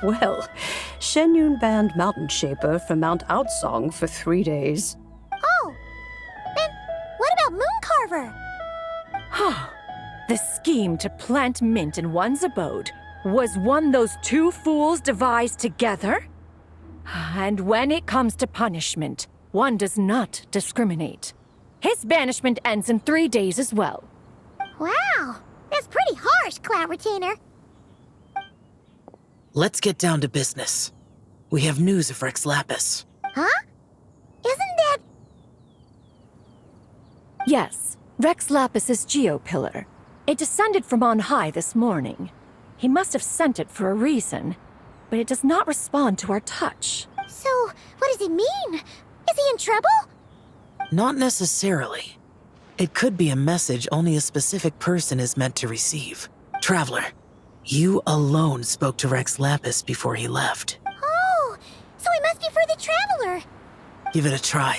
Well, Shenyun banned Mountain Shaper from Mount Outsong for 3 days. Oh, then what about Mooncarver? The scheme to plant mint in one's abode was one those two fools devised together? And when it comes to punishment, one does not discriminate. His banishment ends in 3 days as well. Wow, that's pretty harsh, Cloud Retainer. Let's get down to business. We have news of Rex Lapis. Huh? Isn't that... Yes, Rex Lapis's Geopillar. It descended from on high this morning. He must have sent it for a reason, but it does not respond to our touch. So, what does it mean? Is he in trouble? Not necessarily. It could be a message only a specific person is meant to receive. Traveler, you alone spoke to Rex Lapis before he left. Oh, so it must be for the Traveler. Give it a try.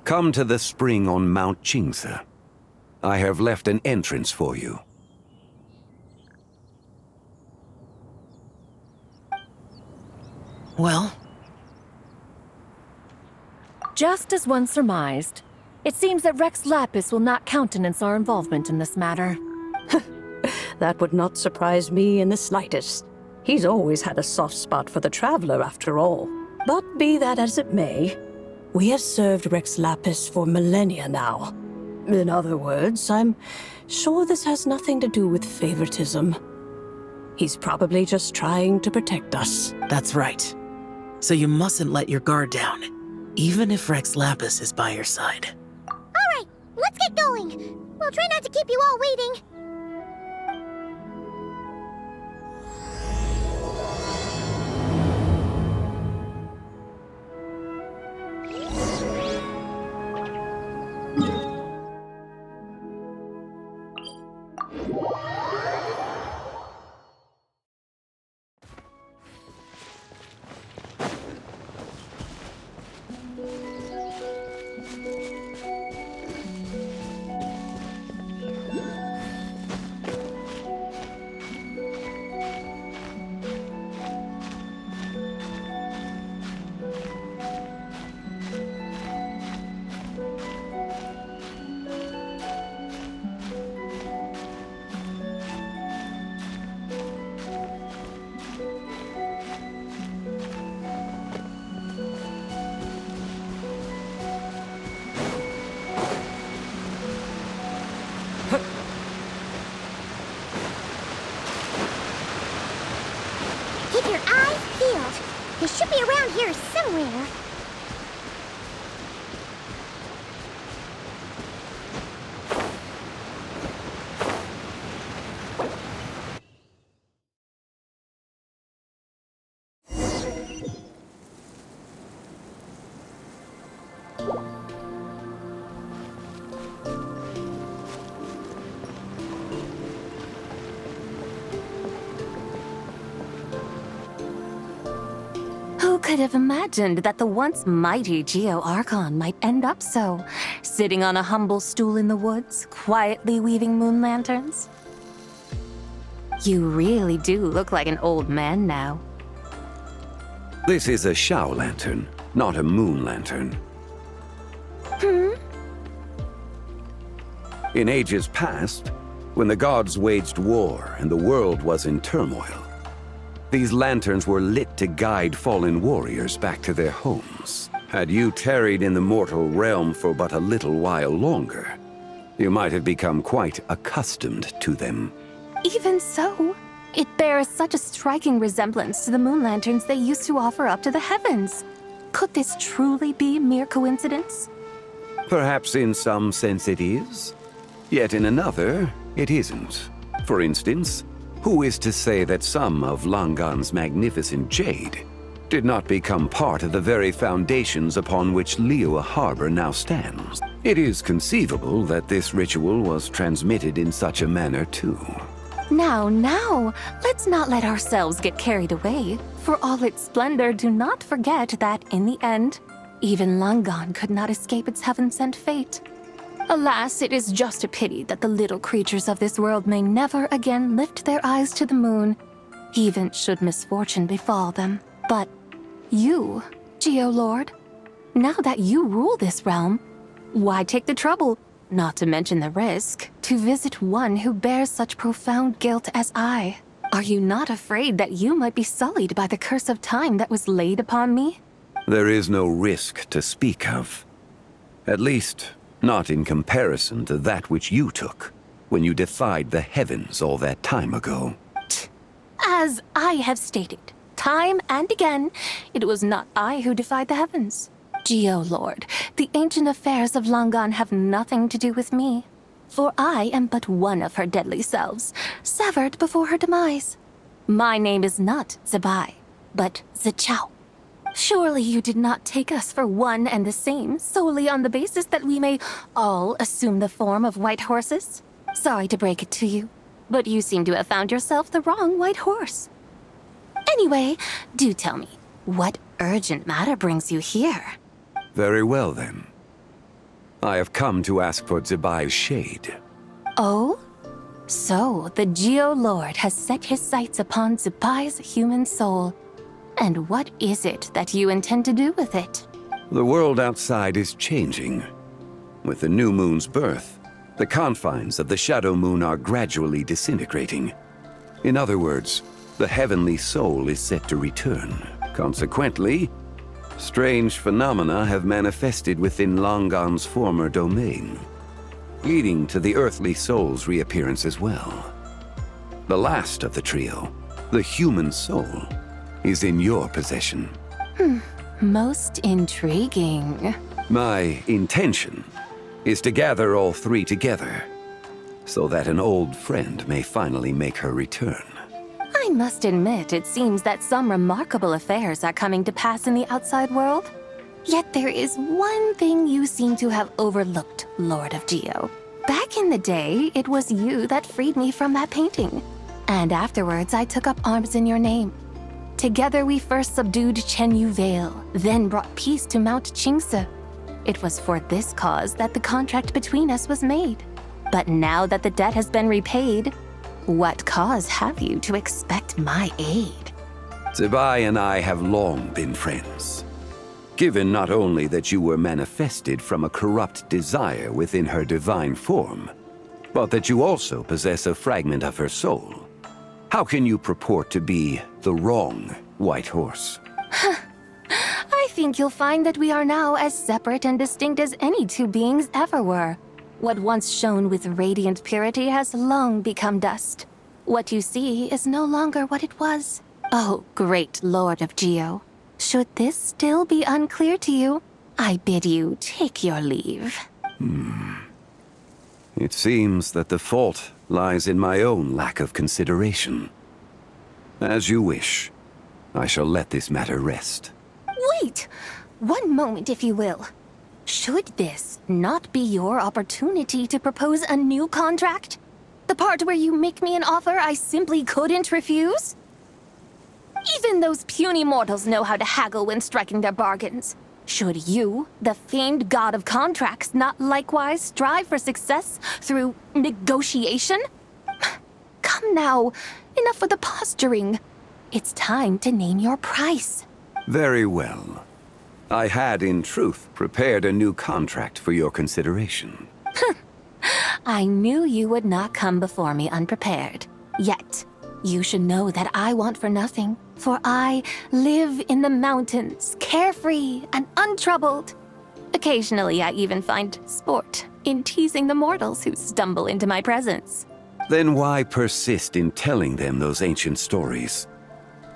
Come to the spring on Mount Qingse. I have left an entrance for you. Well? Just as one surmised, it seems that Rex Lapis will not countenance our involvement in this matter. That would not surprise me in the slightest. He's always had a soft spot for the Traveler, after all. But be that as it may, we have served Rex Lapis for millennia now. In other words, I'm sure this has nothing to do with favoritism. He's probably just trying to protect us. That's right. So you mustn't let your guard down, even if Rex Lapis is by your side. Alright, let's get going. We'll try not to keep you all waiting. Keep your eyes peeled. He should be around here somewhere. Who could have imagined that the once mighty Geo-Archon might end up so, sitting on a humble stool in the woods, quietly weaving moon lanterns? You really do look like an old man now. This is a Shao lantern, not a moon lantern. In ages past, when the gods waged war and the world was in turmoil, these lanterns were lit to guide fallen warriors back to their homes. Had you tarried in the mortal realm for but a little while longer, you might have become quite accustomed to them. Even so, It bears such a striking resemblance to the moon lanterns they used to offer up to the heavens. Could this truly be mere coincidence? Perhaps in some sense it is, yet in another, it isn't. For instance, who is to say that some of Langan's magnificent jade did not become part of the very foundations upon which Liyue Harbor now stands? It is conceivable that this ritual was transmitted in such a manner too. Now, let's not let ourselves get carried away. For all its splendor, do not forget that in the end, even Langan could not escape its heaven-sent fate. Alas, it is just a pity that the little creatures of this world may never again lift their eyes to the moon, even should misfortune befall them. But you, Geolord, now that you rule this realm, why take the trouble, not to mention the risk, to visit one who bears such profound guilt as I? Are you not afraid that you might be sullied by the curse of time that was laid upon me? There is no risk to speak of. At least, not in comparison to that which you took when you defied the heavens all that time ago. As I have stated, time and again, it was not I who defied the heavens. Geolord, the ancient affairs of Langan have nothing to do with me, for I am but one of her deadly selves, severed before her demise. My name is not Zibai, but Zichao. Surely you did not take us for one and the same solely on the basis that we may all assume the form of white horses? Sorry to break it to you, but you seem to have found yourself the wrong white horse. Anyway, do tell me, what urgent matter brings you here? Very well then. I have come to ask for Zibai's shade. Oh? So, the Geolord has set his sights upon Zibai's human soul. And what is it that you intend to do with it? The world outside is changing. With the new moon's birth, the confines of the shadow moon are gradually disintegrating. In other words, the heavenly soul is set to return. Consequently, strange phenomena have manifested within Langan's former domain, leading to the earthly soul's reappearance as well. The last of the trio, the human soul, is in your possession. Most intriguing. My intention is to gather all three together, so that an old friend may finally make her return. I must admit, it seems that some remarkable affairs are coming to pass in the outside world. Yet there is one thing you seem to have overlooked, Lord of Geo. Back in the day, it was you that freed me from that painting. And afterwards, I took up arms in your name. Together we first subdued Chenyu Vale, then brought peace to Mount Qingse. It was for this cause that the contract between us was made. But now that the debt has been repaid, what cause have you to expect my aid? Zibai and I have long been friends. Given not only that you were manifested from a corrupt desire within her divine form, but that you also possess a fragment of her soul, how can you purport to be the wrong white horse? I think you'll find that we are now as separate and distinct as any two beings ever were. What once shone with radiant purity has long become dust. What you see is no longer what it was. Oh, great Lord of Geo. Should this still be unclear to you, I bid you take your leave. It seems that the fault lies in my own lack of consideration. As you wish. I shall let this matter rest. Wait! One moment, if you will. Should this not be your opportunity to propose a new contract? The part where you make me an offer I simply couldn't refuse? Even those puny mortals know how to haggle when striking their bargains. Should you, the famed god of contracts, not likewise strive for success through negotiation? Come now, enough with the posturing. It's time to name your price. Very well. I had, in truth, prepared a new contract for your consideration. I knew you would not come before me unprepared. Yet, you should know that I want for nothing, for I live in the mountains, carefree and untroubled. Occasionally, I even find sport in teasing the mortals who stumble into my presence. Then why persist in telling them those ancient stories?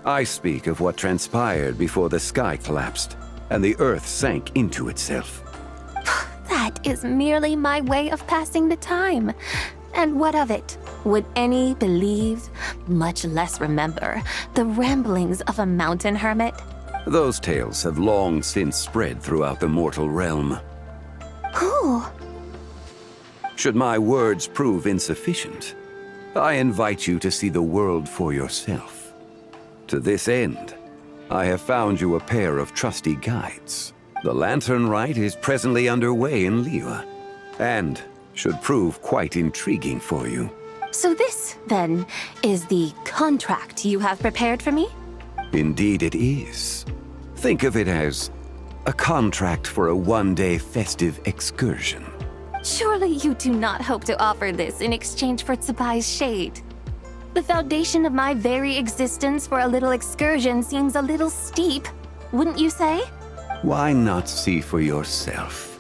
I speak of what transpired before the sky collapsed and the earth sank into itself. That is merely my way of passing the time. And what of it? Would any believe, much less remember, the ramblings of a mountain hermit? Those tales have long since spread throughout the mortal realm. Who? Should my words prove insufficient, I invite you to see the world for yourself. To this end, I have found you a pair of trusty guides. The Lantern Rite is presently underway in Liyue, and should prove quite intriguing for you. So this, then, is the contract you have prepared for me? Indeed it is. Think of it as a contract for a one-day festive excursion. Surely you do not hope to offer this in exchange for Zibai's shade. The foundation of my very existence for a little excursion seems a little steep, wouldn't you say? Why not see for yourself?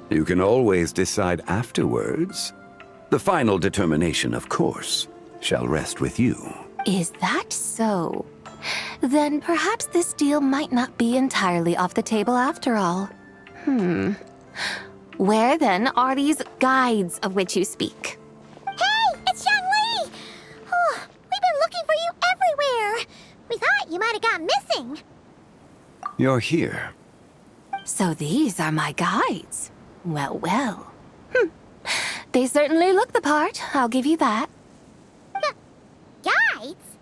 You can always decide afterwards. The final determination, of course, shall rest with you. Is that so? Then perhaps this deal might not be entirely off the table after all. Where then are these guides of which you speak? Hey, it's Zhangli! Oh, we've been looking for you everywhere. We thought you might have gone missing. You're here. So these are my guides. Well, well. They certainly look the part, I'll give you that. Guides?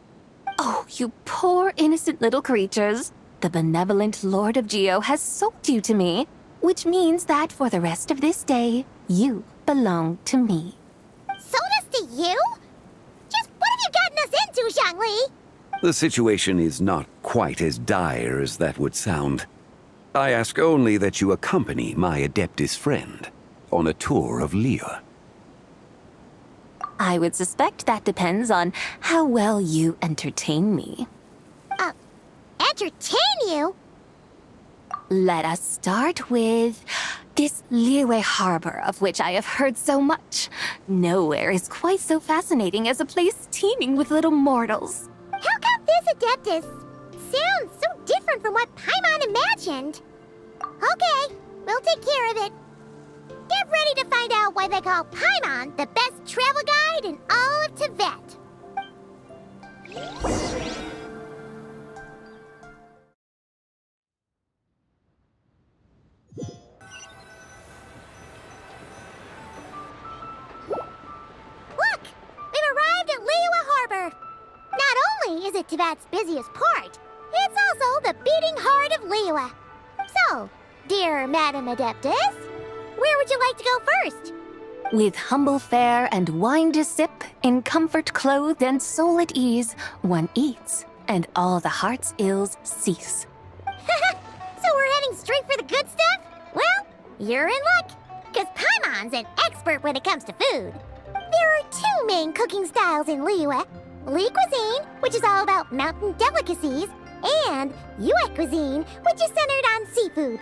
Oh, you poor innocent little creatures. The benevolent Lord of Geo has sold you to me, which means that for the rest of this day, you belong to me. Sold us to you? Just what have you gotten us into, Zhangli? The situation is not quite as dire as that would sound. I ask only that you accompany my Adeptus friend on a tour of Liyue. I would suspect that depends on how well you entertain me. Entertain you? Let us start with this Liyue harbor of which I have heard so much. Nowhere is quite so fascinating as a place teeming with little mortals. How come this Adeptus sounds so different from what Paimon imagined? Okay, we'll take care of it. Get ready to find out why they call Paimon the best travel guide in all of Tibet. Look! We've arrived at Liyue Harbor. Not only is it Tibet's busiest port, it's also the beating heart of Liyue. So, dear Madam Adeptus, where would you like to go first? With humble fare and wine to sip, in comfort clothed and soul at ease, one eats, and all the heart's ills cease. So we're heading straight for the good stuff? Well, you're in luck, because Paimon's an expert when it comes to food. There are two main cooking styles in Liyue. Li cuisine, which is all about mountain delicacies, and Yue cuisine, which is centered on seafood.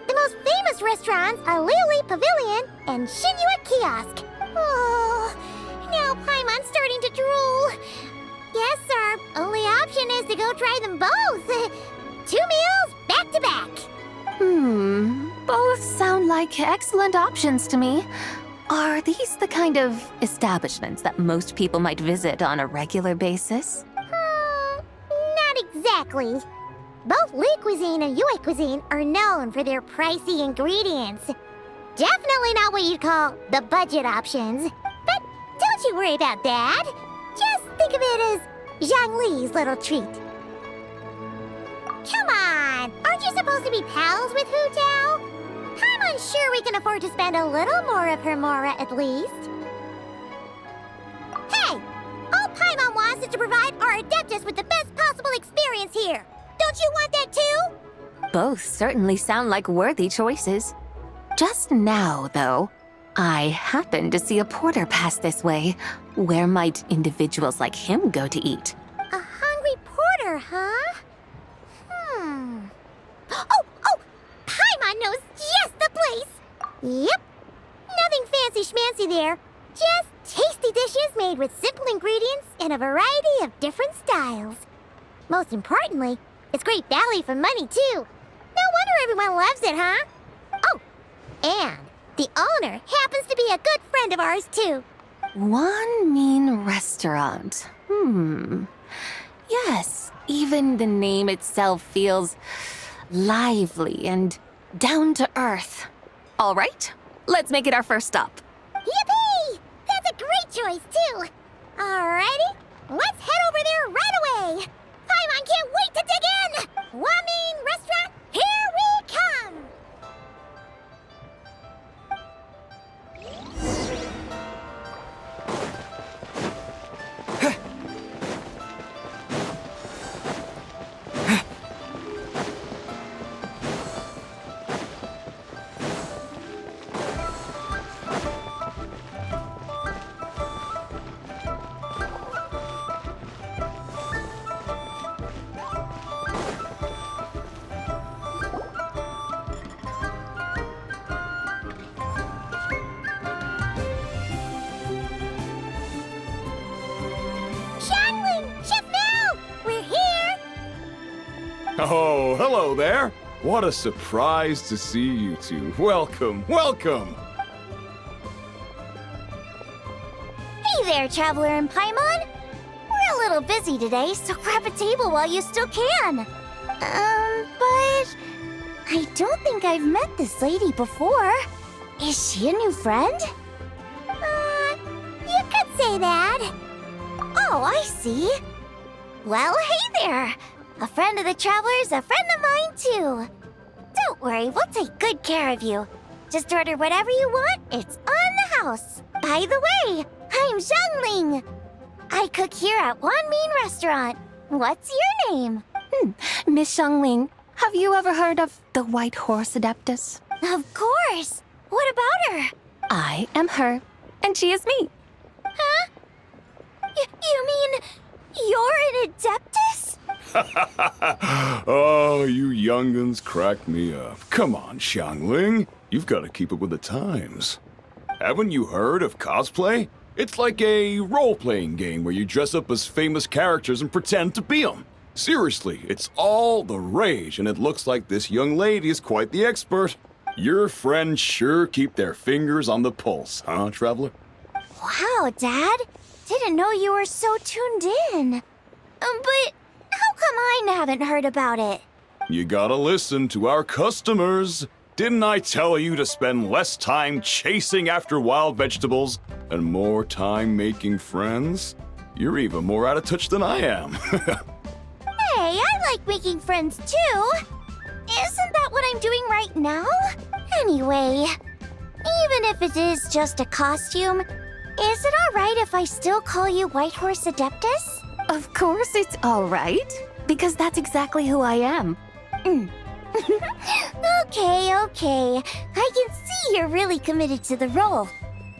The most famous restaurants are Liuli Pavilion and Shinyue Kiosk. Oh, now Paimon's starting to drool. Guess our only option is to go try them both. 2 meals back to back. Both sound like excellent options to me. Are these the kind of establishments that most people might visit on a regular basis? Not exactly. Both Li cuisine and Yue cuisine are known for their pricey ingredients. Definitely not what you'd call the budget options. But don't you worry about that. Just think of it as Zhangli's little treat. Come on! Aren't you supposed to be pals with Hu Tao? I'm unsure we can afford to spend a little more of her mora at least. Hey! All Paimon wants is to provide our Adeptus with the best possible experience here. Don't you want that too? Both certainly sound like worthy choices. Just now, though, I happened to see a porter pass this way. Where might individuals like him go to eat? A hungry porter, huh? Oh! Paimon knows just the place! Yep. Nothing fancy schmancy there. Just taste tasty dishes made with simple ingredients in a variety of different styles. Most importantly, it's great value for money, too. No wonder everyone loves it, huh? Oh, and the owner happens to be a good friend of ours, too. One mean restaurant. Yes, even the name itself feels lively and down to earth. All right, let's make it our first stop. Yippee! That's a great choice, too. Alrighty, let's head over there right away. Paimon can't wait to dig in. Wamin Restaurant, here we come. Oh, hello there. What a surprise to see you two. Welcome, welcome. Hey there, Traveler and Paimon. We're a little busy today, so grab a table while you still can. But I don't think I've met this lady before. Is she a new friend? You could say that. Oh, I see. Well, hey there. A friend of the Traveler's a friend of mine, too. Don't worry, we'll take good care of you. Just order whatever you want, it's on the house. By the way, I'm Zhongling. I cook here at Wanmin Restaurant. What's your name? Miss Xiangling, have you ever heard of the White Horse Adeptus? Of course. What about her? I am her, and she is me. Huh? You mean you're an Adeptus? Oh, you young'uns crack me up. Come on, Xiangling. You've got to keep up with the times. Haven't you heard of cosplay? It's like a role-playing game where you dress up as famous characters and pretend to be them. Seriously, it's all the rage, and it looks like this young lady is quite the expert. Your friends sure keep their fingers on the pulse, huh, Traveler? Wow, Dad. Didn't know you were so tuned in. But how come I haven't heard about it? You gotta listen to our customers. Didn't I tell you to spend less time chasing after wild vegetables and more time making friends? You're even more out of touch than I am. Hey, I like making friends too. Isn't that what I'm doing right now? Anyway, even if it is just a costume, is it alright if I still call you White Horse Adeptus? Of course it's all right, because that's exactly who I am. Okay. I can see you're really committed to the role.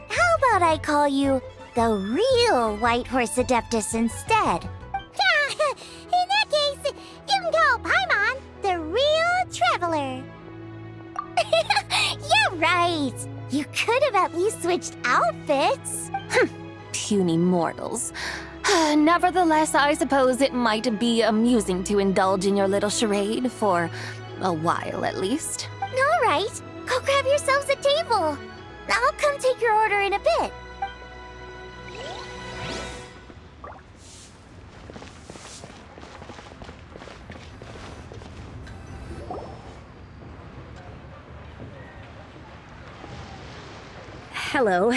How about I call you the real White Horse Adeptus instead? In that case, you can call Paimon the real Traveler. Yeah, right. You could have at least switched outfits. Puny mortals. Nevertheless, I suppose it might be amusing to indulge in your little charade for a while at least. All right, go grab yourselves a table. I'll come take your order in a bit. Hello.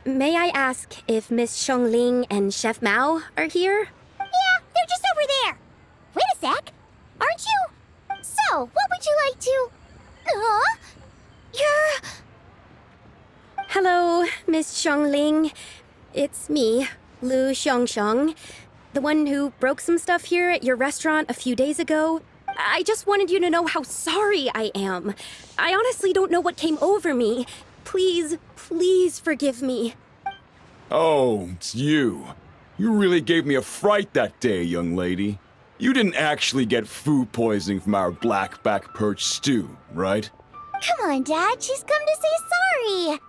May I ask if Miss Xiangling and Chef Mao are here? Yeah, they're just over there. Wait a sec. Aren't you? So, what would you like to... You're... Hello, Miss Xiangling. It's me, Lu Xiangxiang, the one who broke some stuff here at your restaurant a few days ago. I just wanted you to know how sorry I am. I honestly don't know what came over me. Please forgive me. Oh, it's you. You really gave me a fright that day, young lady. You didn't actually get food poisoning from our black back perch stew, right? Come on, Dad. She's come to say sorry.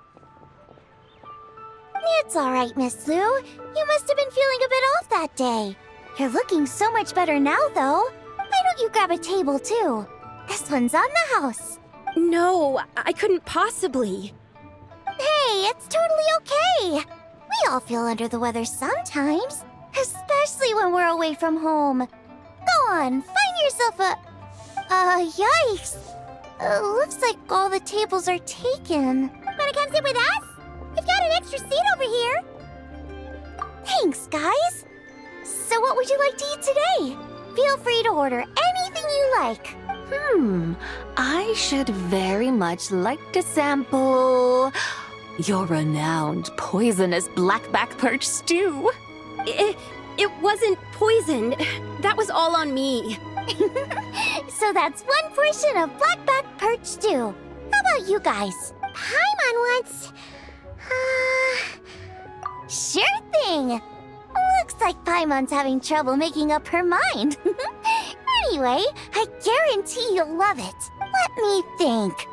It's all right, Miss Lou. You must have been feeling a bit off that day. You're looking so much better now, though. Why don't you grab a table, too? This one's on the house. No, I couldn't possibly. Hey, it's totally okay. We all feel under the weather sometimes, especially when we're away from home. Go on, find yourself a... yikes. Looks like all the tables are taken. Wanna come sit with us? We've got an extra seat over here. Thanks, guys. So what would you like to eat today? Feel free to order anything you like. I should very much like to sample your renowned poisonous blackback perch stew. It wasn't poisoned. That was all on me. So that's one portion of blackback perch stew. How about you guys? Paimon wants... Sure thing. Looks like Paimon's having trouble making up her mind. Anyway, I guarantee you'll love it. Let me think.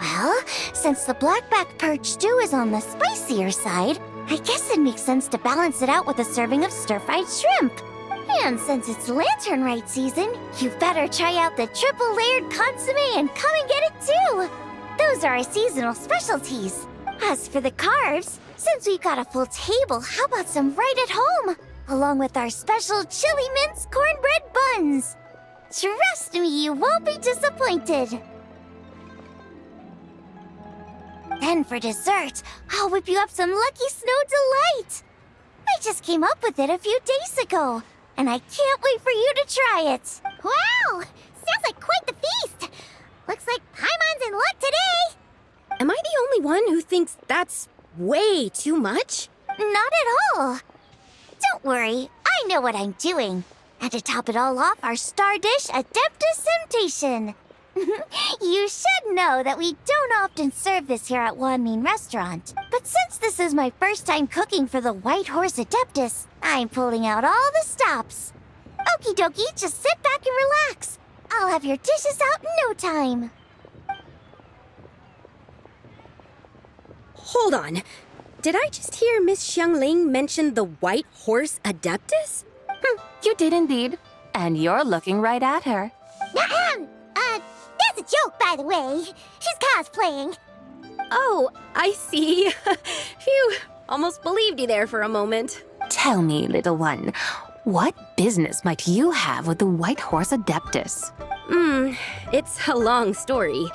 Well, since the blackback perch stew is on the spicier side, I guess it makes sense to balance it out with a serving of stir-fried shrimp. And since it's Lantern Rite season, you better try out the triple-layered consommé and come and get it too. Those are our seasonal specialties. As for the carbs, since we've got a full table, how about some right at home? Along with our special chili mince cornbread buns. Trust me, you won't be disappointed. Then for dessert, I'll whip you up some Lucky Snow Delight. I just came up with it a few days ago, and I can't wait for you to try it. Wow! Sounds like quite the feast. Looks like Paimon's in luck today. Am I the only one who thinks that's way too much? Not at all. Don't worry, I know what I'm doing. And to top it all off, our star dish, Adeptus Temptation. You should know that we don't often serve this here at Wanmin Restaurant. But since this is my first time cooking for the White Horse Adeptus, I'm pulling out all the stops. Okie dokie, just sit back and relax. I'll have your dishes out in no time. Hold on. Did I just hear Miss Xiangling mention the White Horse Adeptus? You did indeed. And you're looking right at her. That's a joke, by the way. She's cosplaying. Oh, I see. Phew, almost believed you there for a moment. Tell me, little one, what business might you have with the White Horse Adeptus? It's a long story.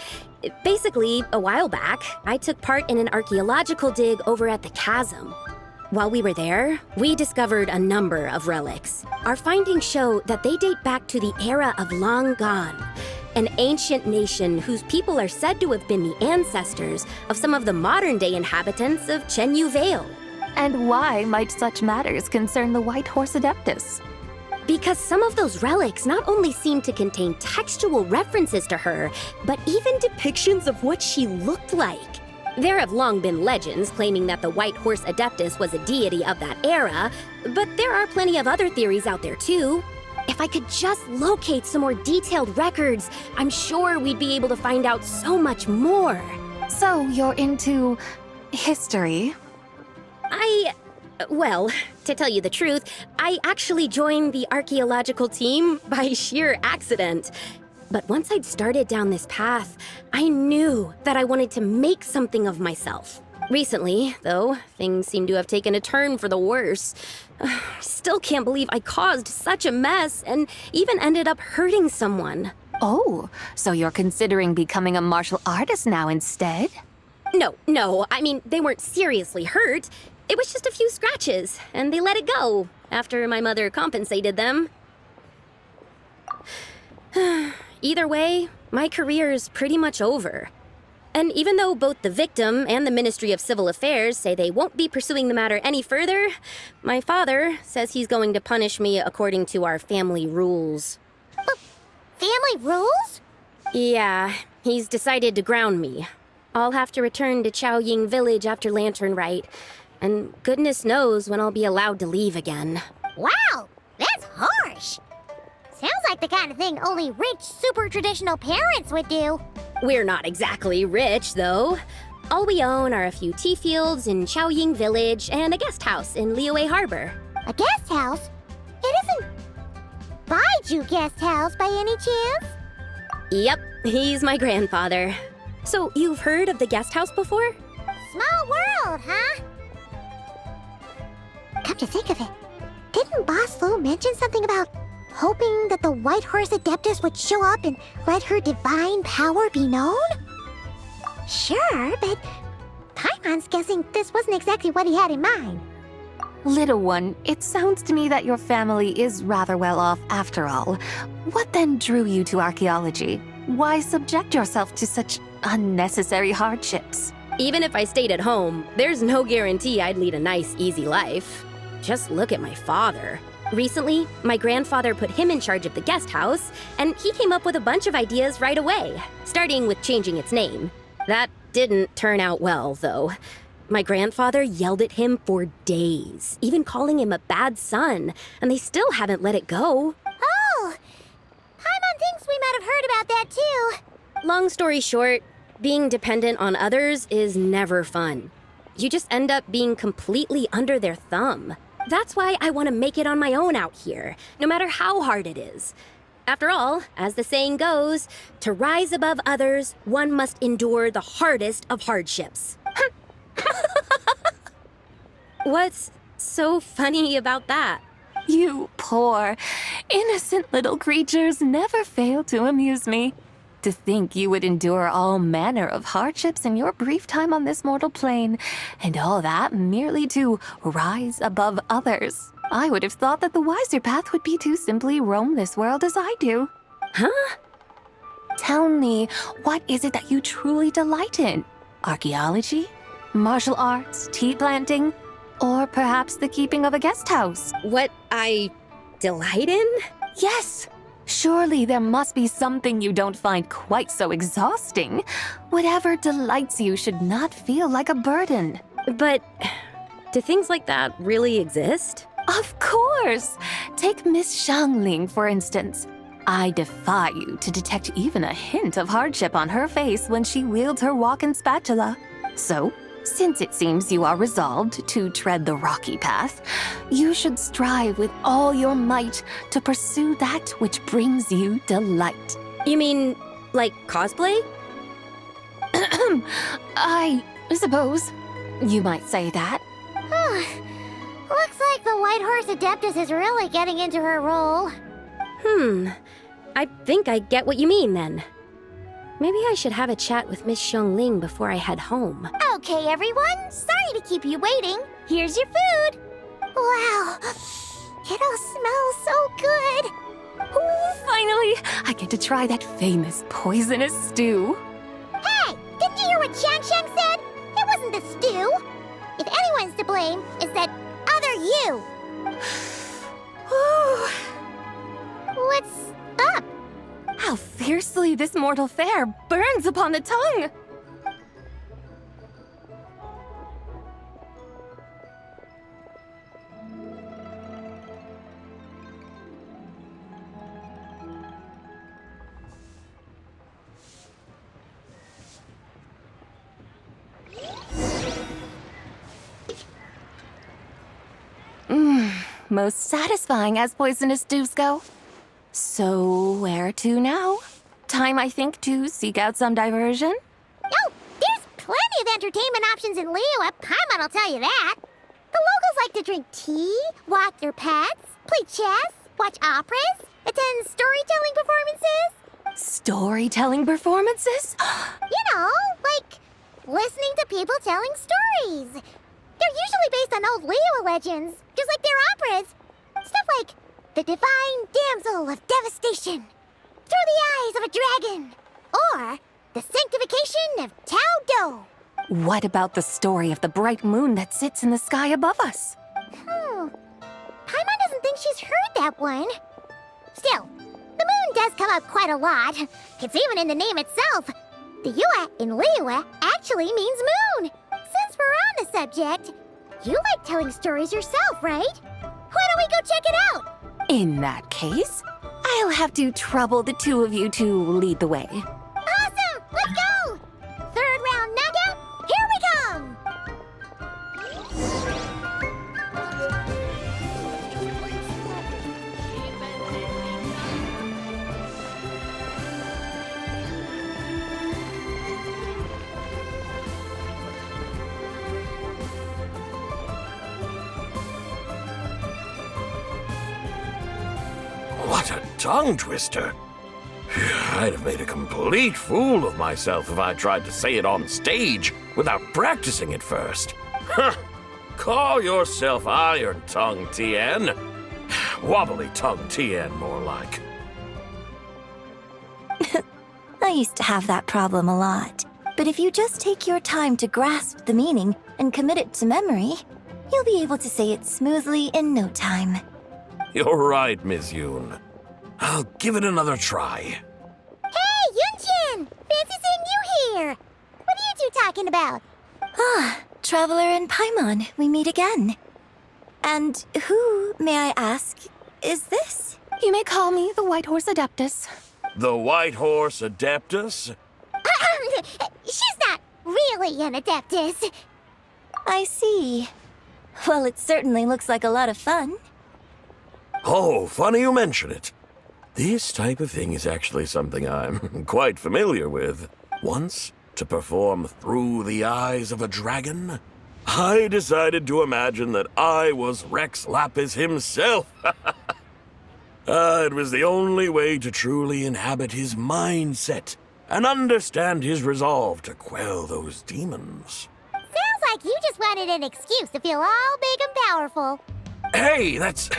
Basically, a while back, I took part in an archaeological dig over at the chasm. While we were there, we discovered a number of relics. Our findings show that they date back to the era of Long Gone, an ancient nation whose people are said to have been the ancestors of some of the modern-day inhabitants of Chenyu Vale. And why might such matters concern the White Horse Adeptus? Because some of those relics not only seem to contain textual references to her, but even depictions of what she looked like. There have long been legends claiming that the White Horse Adeptus was a deity of that era, but there are plenty of other theories out there too. If I could just locate some more detailed records, I'm sure we'd be able to find out so much more. So you're into history? Well, to tell you the truth, I actually joined the archaeological team by sheer accident. But once I'd started down this path, I knew that I wanted to make something of myself. Recently, though, things seem to have taken a turn for the worse. Still can't believe I caused such a mess and even ended up hurting someone. Oh, so you're considering becoming a martial artist now instead? No, I mean, they weren't seriously hurt. It was just a few scratches, and they let it go after my mother compensated them. Either way, my career is pretty much over. And even though both the victim and the Ministry of Civil Affairs say they won't be pursuing the matter any further, my father says he's going to punish me according to our family rules. Family rules? Yeah, he's decided to ground me. I'll have to return to Chaoying Village after Lantern Rite, and goodness knows when I'll be allowed to leave again. Wow, that's harsh. Sounds like the kind of thing only rich, super traditional parents would do. We're not exactly rich, though. All we own are a few tea fields in Chaoying Village and a guest house in Liyue Harbor. A guest house? It isn't Baiju Guest House by any chance? Yep, he's my grandfather. So, you've heard of the guest house before? Small world, huh? Come to think of it, didn't Boss Lu mention something about hoping that the White Horse Adeptus would show up and let her divine power be known? Sure, but Paimon's guessing this wasn't exactly what he had in mind. Little one, it sounds to me that your family is rather well off after all. What then drew you to archaeology? Why subject yourself to such unnecessary hardships? Even if I stayed at home, there's no guarantee I'd lead a nice, easy life. Just look at my father. Recently, my grandfather put him in charge of the guest house, and he came up with a bunch of ideas right away, starting with changing its name. That didn't turn out well, though. My grandfather yelled at him for days, even calling him a bad son, and they still haven't let it go. Oh! Paimon thinks we might have heard about that too. Long story short, being dependent on others is never fun. You just end up being completely under their thumb. That's why I want to make it on my own out here, no matter how hard it is. After all, as the saying goes, to rise above others, one must endure the hardest of hardships. What's so funny about that? You poor, innocent little creatures never fail to amuse me. To think you would endure all manner of hardships in your brief time on this mortal plane, and all that merely to rise above others. I would have thought that the wiser path would be to simply roam this world as I do. Huh? Tell me, what is it that you truly delight in? Archaeology? Martial arts? Tea planting? Or perhaps the keeping of a guest house? What I delight in? Yes! Surely there must be something you don't find quite so exhausting. Whatever delights you should not feel like a burden. But do things like that really exist? Of course! Take Miss Xiangling, for instance. I defy you to detect even a hint of hardship on her face when she wields her walking spatula. So, since it seems you are resolved to tread the rocky path, you should strive with all your might to pursue that which brings you delight. You mean, like cosplay? I suppose you might say that. Looks like the White Horse Adeptus is really getting into her role. I think I get what you mean then. Maybe I should have a chat with Miss Xiangling before I head home. Okay, everyone. Sorry to keep you waiting. Here's your food. Wow. It all smells so good. Ooh, finally, I get to try that famous poisonous stew. Hey, didn't you hear what Shang Shang said? It wasn't the stew. If anyone's to blame, it's that other you. What's up? How fiercely this mortal fare burns upon the tongue! Most satisfying as poisonous stews go. So, where to now? Time, I think, to seek out some diversion? Oh, there's plenty of entertainment options in Liyue. Paimon will tell you that. The locals like to drink tea, walk their pets, play chess, watch operas, attend storytelling performances. Storytelling performances? You know, like listening to people telling stories. They're usually based on old Liyue legends, just like their operas. Stuff like The Divine Damsel of Devastation, Through the Eyes of a Dragon, or The Sanctification of Tao Do. What about the story of the bright moon that sits in the sky above us? Paimon doesn't think she's heard that one. Still, the moon does come up quite a lot. It's even in the name itself. The Yue in Liyue actually means moon. Since we're on the subject, you like telling stories yourself, right? Why don't we go check it out? In that case, I'll have to trouble the two of you to lead the way. Awesome! Let's go! Third round knockout, here tongue twister. I'd have made a complete fool of myself if I tried to say it on stage without practicing it first. Huh. Call yourself Iron Tongue, Tien. Wobbly Tongue, Tien, more like. I used to have that problem a lot. But if you just take your time to grasp the meaning and commit it to memory, you'll be able to say it smoothly in no time. You're right, Miss Yoon. I'll give it another try. Hey, Yunjin! Fancy seeing you here! What are you two talking about? Ah, Traveler and Paimon, we meet again. And who, may I ask, is this? You may call me the White Horse Adeptus. The White Horse Adeptus? She's not really an Adeptus. I see. Well, it certainly looks like a lot of fun. Oh, funny you mention it. This type of thing is actually something I'm quite familiar with. Once, to perform Through the Eyes of a Dragon, I decided to imagine that I was Rex Lapis himself. It was the only way to truly inhabit his mindset and understand his resolve to quell those demons. Sounds like you just wanted an excuse to feel all big and powerful. Hey, that's...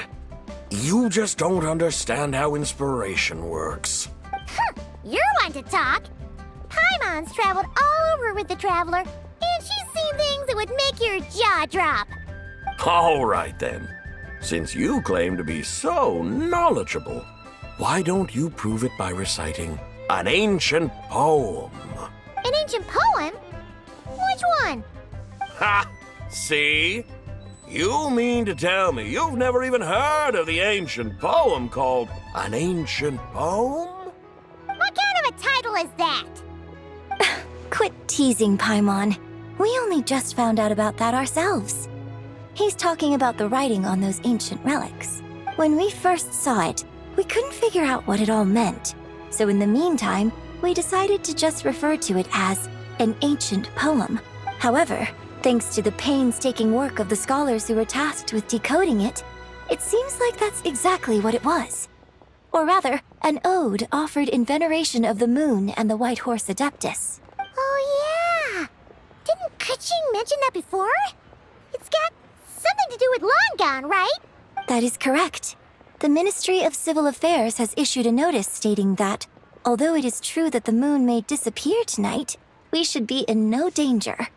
You just don't understand how inspiration works. You're one to talk. Paimon's traveled all over with the Traveler, and she's seen things that would make your jaw drop. All right, then. Since you claim to be so knowledgeable, why don't you prove it by reciting an ancient poem? An ancient poem? Which one? Ha! See? You mean to tell me you've never even heard of the ancient poem called An Ancient Poem? What kind of a title is that? Quit teasing, Paimon. We only just found out about that ourselves. He's talking about the writing on those ancient relics. When we first saw it, we couldn't figure out what it all meant. So in the meantime, we decided to just refer to it as an ancient poem. However, thanks to the painstaking work of the scholars who were tasked with decoding it, it seems like that's exactly what it was. Or rather, an ode offered in veneration of the moon and the White Horse Adeptus. Oh, yeah! Didn't Kuching mention that before? It's got something to do with Longon, right? That is correct. The Ministry of Civil Affairs has issued a notice stating that, although it is true that the moon may disappear tonight, we should be in no danger.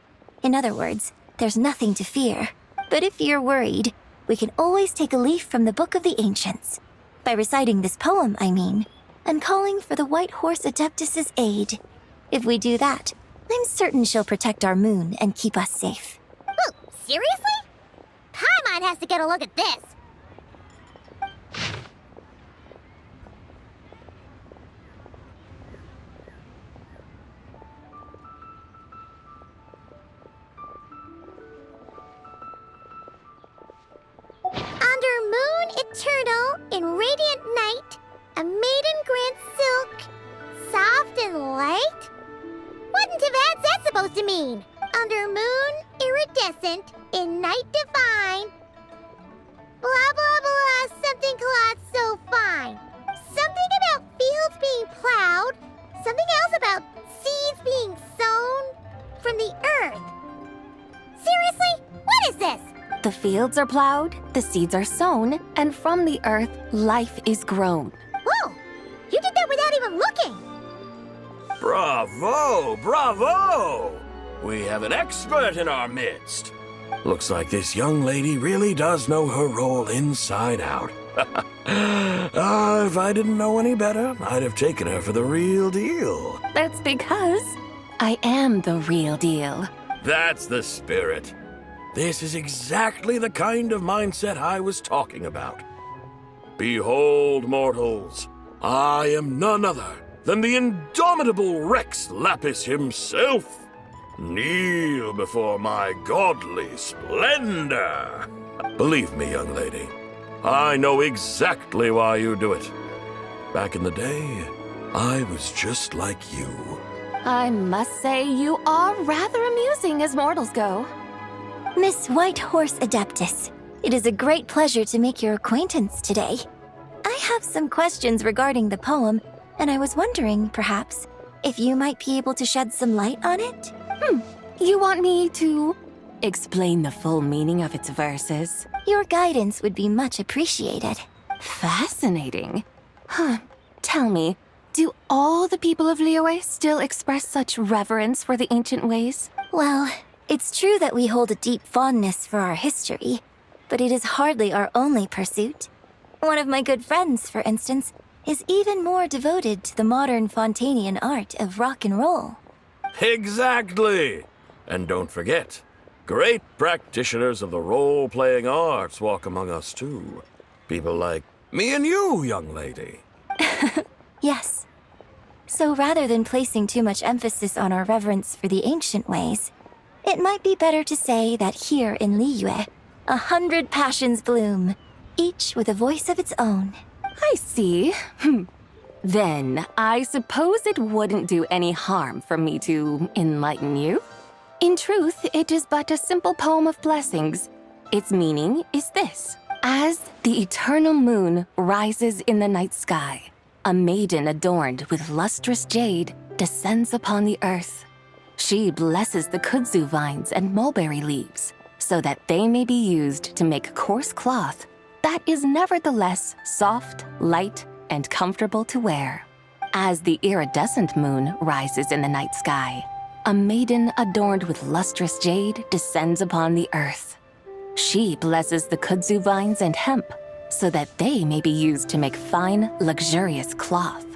In other words, there's nothing to fear. But if you're worried, we can always take a leaf from the Book of the Ancients. By reciting this poem, I mean, and calling for the White Horse Adeptus' aid. If we do that, I'm certain she'll protect our moon and keep us safe. Oh, seriously? Paimon has to get a look at this. Under moon eternal, in radiant night, a maiden grants silk, soft and light? What in Tibet's that supposed to mean? Under moon, iridescent, in night divine. Blah, blah, blah, something cloth so fine. Something about fields being plowed, something else about seeds being sown from the earth. Seriously? What is this? The fields are plowed, the seeds are sown, and from the earth, life is grown. Whoa! You did that without even looking! Bravo! Bravo! We have an expert in our midst. Looks like this young lady really does know her role inside out. If I didn't know any better, I'd have taken her for the real deal. That's because I am the real deal. That's the spirit. This is exactly the kind of mindset I was talking about. Behold, mortals, I am none other than the indomitable Rex Lapis himself. Kneel before my godly splendor. Believe me, young lady, I know exactly why you do it. Back in the day, I was just like you. I must say you are rather amusing as mortals go. Miss White Horse Adeptus, it is a great pleasure to make your acquaintance today. I have some questions regarding the poem, and I was wondering, perhaps, if you might be able to shed some light on it? You want me to explain the full meaning of its verses? Your guidance would be much appreciated. Fascinating. Tell me, do all the people of Liyue still express such reverence for the ancient ways? Well, it's true that we hold a deep fondness for our history, but it is hardly our only pursuit. One of my good friends, for instance, is even more devoted to the modern Fontanian art of rock and roll. Exactly! And don't forget, great practitioners of the role-playing arts walk among us too. People like me and you, young lady. Yes. So rather than placing too much emphasis on our reverence for the ancient ways, it might be better to say that here in Liyue, 100 passions bloom, each with a voice of its own. I see. Then, I suppose it wouldn't do any harm for me to enlighten you. In truth, it is but a simple poem of blessings. Its meaning is this. As the eternal moon rises in the night sky, a maiden adorned with lustrous jade descends upon the earth. She blesses the kudzu vines and mulberry leaves so that they may be used to make coarse cloth that is nevertheless soft, light, and comfortable to wear. As the iridescent moon rises in the night sky, a maiden adorned with lustrous jade descends upon the earth. She blesses the kudzu vines and hemp so that they may be used to make fine, luxurious cloth.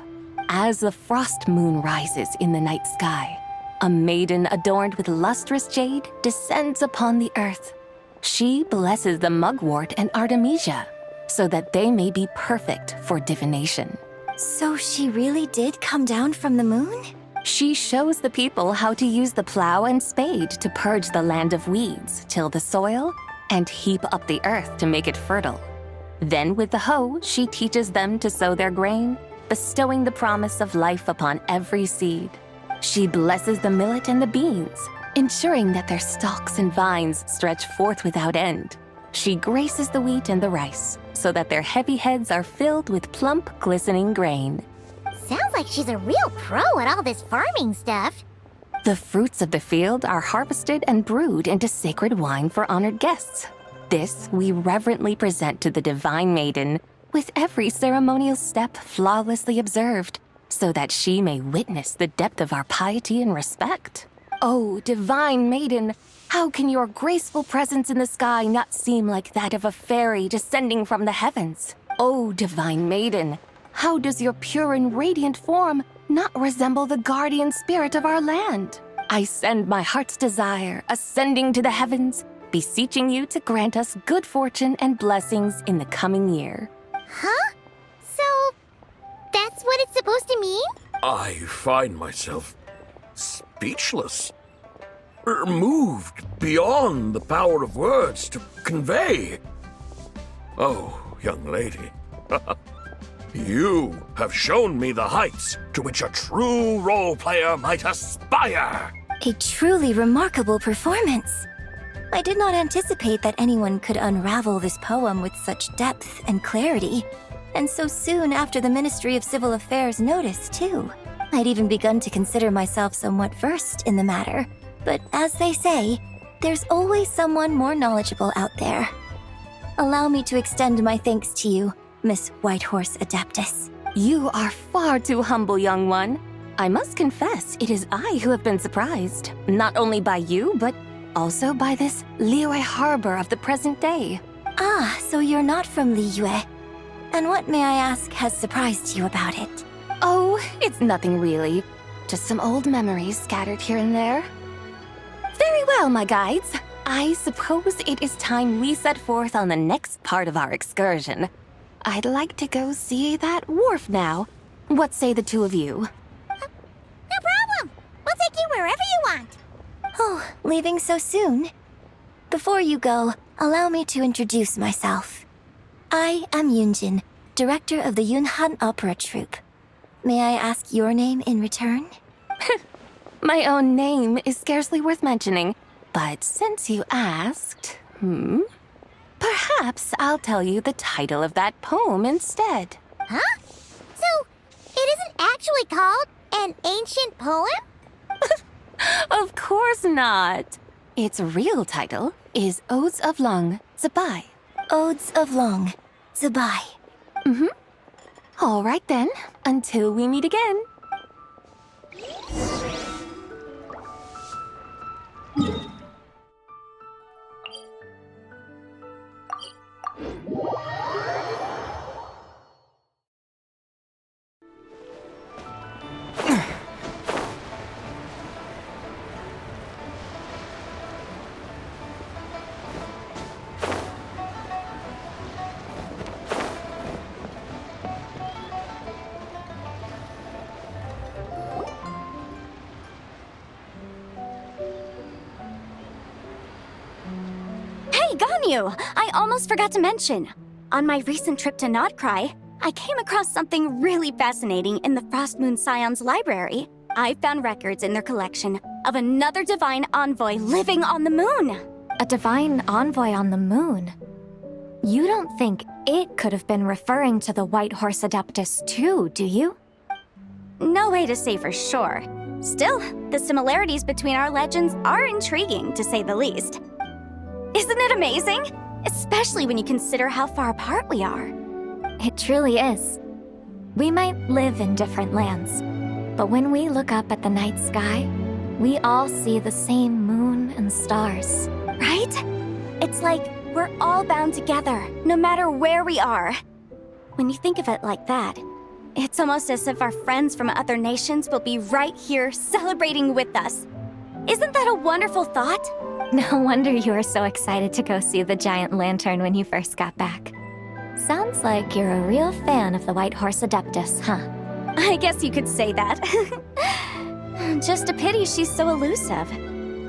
As the frost moon rises in the night sky, a maiden adorned with lustrous jade descends upon the earth. She blesses the mugwort and artemisia so that they may be perfect for divination. So she really did come down from the moon? She shows the people how to use the plow and spade to purge the land of weeds, till the soil, and heap up the earth to make it fertile. Then with the hoe, she teaches them to sow their grain, bestowing the promise of life upon every seed. She blesses the millet and the beans, ensuring that their stalks and vines stretch forth without end. She graces the wheat and the rice, so that their heavy heads are filled with plump, glistening grain. Sounds like she's a real pro at all this farming stuff. The fruits of the field are harvested and brewed into sacred wine for honored guests. This we reverently present to the divine maiden, with every ceremonial step flawlessly observed, so that she may witness the depth of our piety and respect. Oh, divine maiden, how can your graceful presence in the sky not seem like that of a fairy descending from the heavens? Oh, divine maiden, how does your pure and radiant form not resemble the guardian spirit of our land? I send my heart's desire, ascending to the heavens, beseeching you to grant us good fortune and blessings in the coming year. Huh? So, that's what it's supposed to mean? I find myself speechless. Moved beyond the power of words to convey. Oh, young lady, you have shown me the heights to which a true role player might aspire. A truly remarkable performance. I did not anticipate that anyone could unravel this poem with such depth and clarity, and so soon after the Ministry of Civil Affairs notice, too. I'd even begun to consider myself somewhat versed in the matter, but as they say, there's always someone more knowledgeable out there. Allow me to extend my thanks to you, Miss Whitehorse Adeptus. You are far too humble, young one. I must confess, it is I who have been surprised, not only by you, but also by this Liyue harbor of the present day. Ah, so you're not from Liyue. And what, may I ask, has surprised you about it? Oh, it's nothing really. Just some old memories scattered here and there. Very well, my guides. I suppose it is time we set forth on the next part of our excursion. I'd like to go see that wharf now. What say the two of you? No problem. We'll take you wherever you want. Oh, leaving so soon? Before you go, allow me to introduce myself. I am Yunjin, director of the Yunhan Opera Troupe. May I ask your name in return? My own name is scarcely worth mentioning, but since you asked, perhaps I'll tell you the title of that poem instead. Huh? So, it isn't actually called an ancient poem? Of course not. Its real title is Odes of Long, Zibai. Odes of Long, Zibai. All right then, until we meet again. Hey, Ganyu! I almost forgot to mention. On my recent trip to Notcry, I came across something really fascinating in the Frost Moon Scion's library. I found records in their collection of another divine envoy living on the moon. A divine envoy on the moon? You don't think it could have been referring to the White Horse Adeptus too, do you? No way to say for sure. Still, the similarities between our legends are intriguing, to say the least. Isn't it amazing? Especially when you consider how far apart we are. It truly is. We might live in different lands, but when we look up at the night sky, we all see the same moon and stars. Right? It's like we're all bound together, no matter where we are. When you think of it like that, it's almost as if our friends from other nations will be right here celebrating with us. Isn't that a wonderful thought? No wonder you were so excited to go see the giant lantern when you first got back. Sounds like you're a real fan of the White Horse Adeptus, huh? I guess you could say that. Just a pity she's so elusive.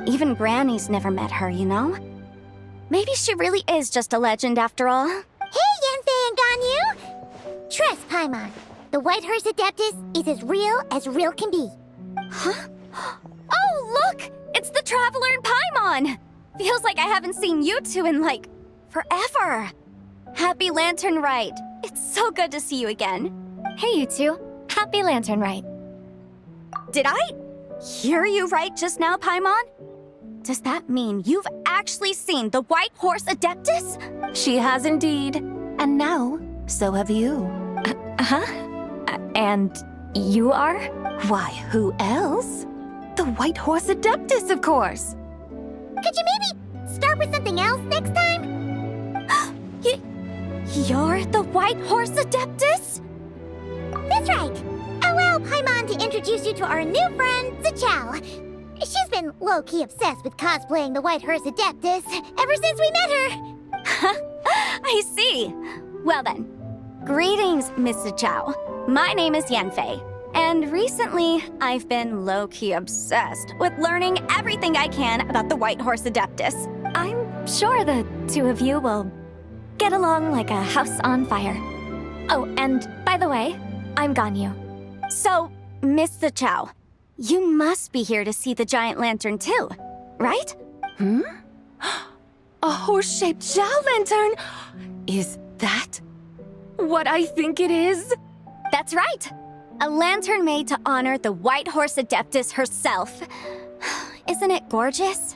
Even Granny's never met her, you know? Maybe she really is just a legend after all. Hey, Yanfei and Ganyu! Trust, Paimon. The White Horse Adeptus is as real can be. Huh? Oh, look! It's the Traveler and Paimon! Feels like I haven't seen you two in, like, forever. Happy Lantern Rite. It's so good to see you again. Hey, you two. Happy Lantern Rite. Did I hear you right just now, Paimon? Does that mean you've actually seen the White Horse Adeptus? She has indeed. And now, so have you. And you are? Why, who else? The White Horse Adeptus, of course. Could you maybe start with something else next time? You're the White Horse Adeptus? That's right. Allow Paimon to introduce you to our new friend, Zichao. She's been low-key obsessed with cosplaying the White Horse Adeptus ever since we met her. I see. Well then, greetings, Miss Zichao. My name is Yanfei, and recently I've been low-key obsessed with learning everything I can about the White Horse Adeptus. I'm sure the two of you will get along like a house on fire. Oh, and by the way, I'm Ganyu. So, Miss Zichao, you must be here to see the giant lantern too, right? A horse-shaped Zhao lantern? Is that what I think it is? That's right. A lantern made to honor the White Horse Adeptus herself. Isn't it gorgeous?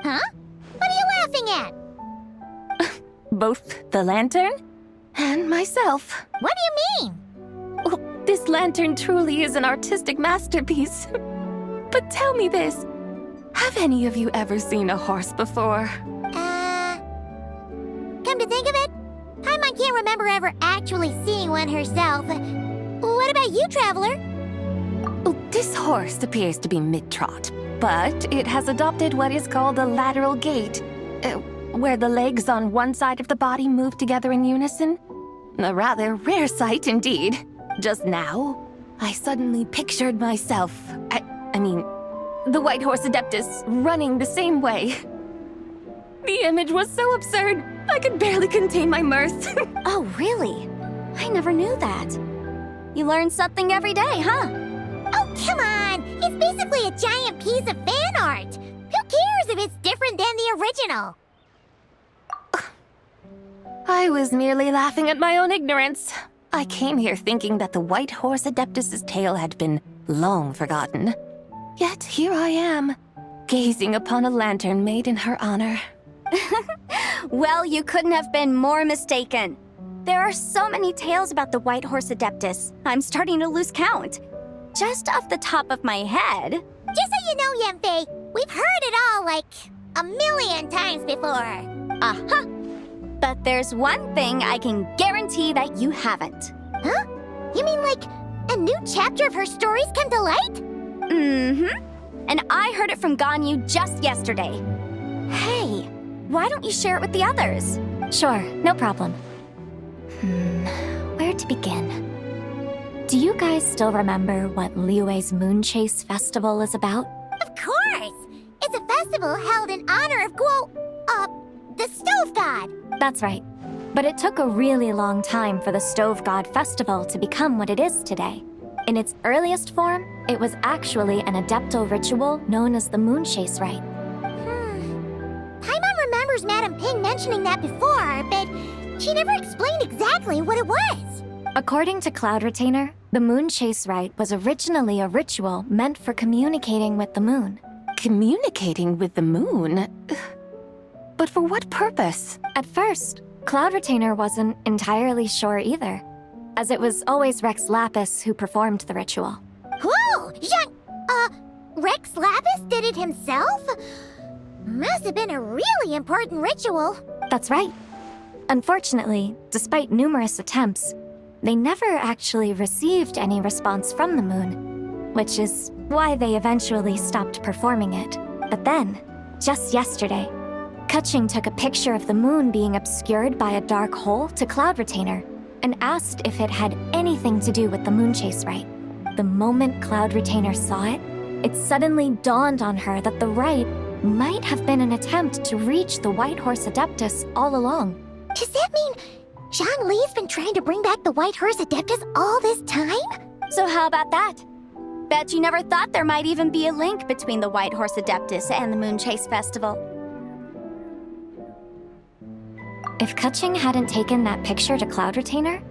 Huh? What are you laughing at? Both the lantern and myself. What do you mean? Well, this lantern truly is an artistic masterpiece. But tell me this, have any of you ever seen a horse before? Come to think of it, Paimon can't remember ever actually seeing one herself. What about you, Traveler? Oh, this horse appears to be mid-trot, but it has adopted what is called a lateral gait, where the legs on one side of the body move together in unison. A rather rare sight indeed. Just now, I suddenly pictured myself, I mean, the White Horse Adeptus running the same way. The image was so absurd, I could barely contain my mirth. Oh, really? I never knew that. You learn something every day, huh? Oh, come on! It's basically a giant piece of fan art! Who cares if it's different than the original? I was merely laughing at my own ignorance. I came here thinking that the White Horse Adeptus's tale had been long forgotten. Yet here I am, gazing upon a lantern made in her honor. Well, you couldn't have been more mistaken. There are so many tales about the White Horse Adeptus, I'm starting to lose count. Just off the top of my head. Just so you know, Yemfei, we've heard it all like a million times before. Uh-huh. But there's one thing I can guarantee that you haven't. Huh? You mean like a new chapter of her stories come to light? Mm-hmm. And I heard it from Ganyu just yesterday. Hey, why don't you share it with the others? Sure, no problem. Where to begin? Do you guys still remember what Liyue's Moon Chase Festival is about? Of course! It's a festival held in honor of the Stove God. That's right. But it took a really long time for the Stove God Festival to become what it is today. In its earliest form, it was actually an adeptal ritual known as the Moon Chase Rite. Paimon remembers Madame Ping mentioning that before, but she never explained exactly what it was. According to Cloud Retainer, the Moon Chase Rite was originally a ritual meant for communicating with the moon. Communicating with the moon? But for what purpose? At first, Cloud Retainer wasn't entirely sure either, as it was always Rex Lapis who performed the ritual. Whoa! Rex Lapis did it himself? Must have been a really important ritual. That's right. Unfortunately, despite numerous attempts, they never actually received any response from the moon, which is why they eventually stopped performing it. But then, just yesterday, Kaching took a picture of the moon being obscured by a dark hole to Cloud Retainer and asked if it had anything to do with the Moon Chase Rite. The moment Cloud Retainer saw it, it suddenly dawned on her that the rite might have been an attempt to reach the White Horse Adeptus all along. Does that mean Zhang Li's been trying to bring back the White Horse Adeptus all this time? So how about that? Bet you never thought there might even be a link between the White Horse Adeptus and the Moon Chase Festival. If Kaching hadn't taken that picture to Cloud Retainer,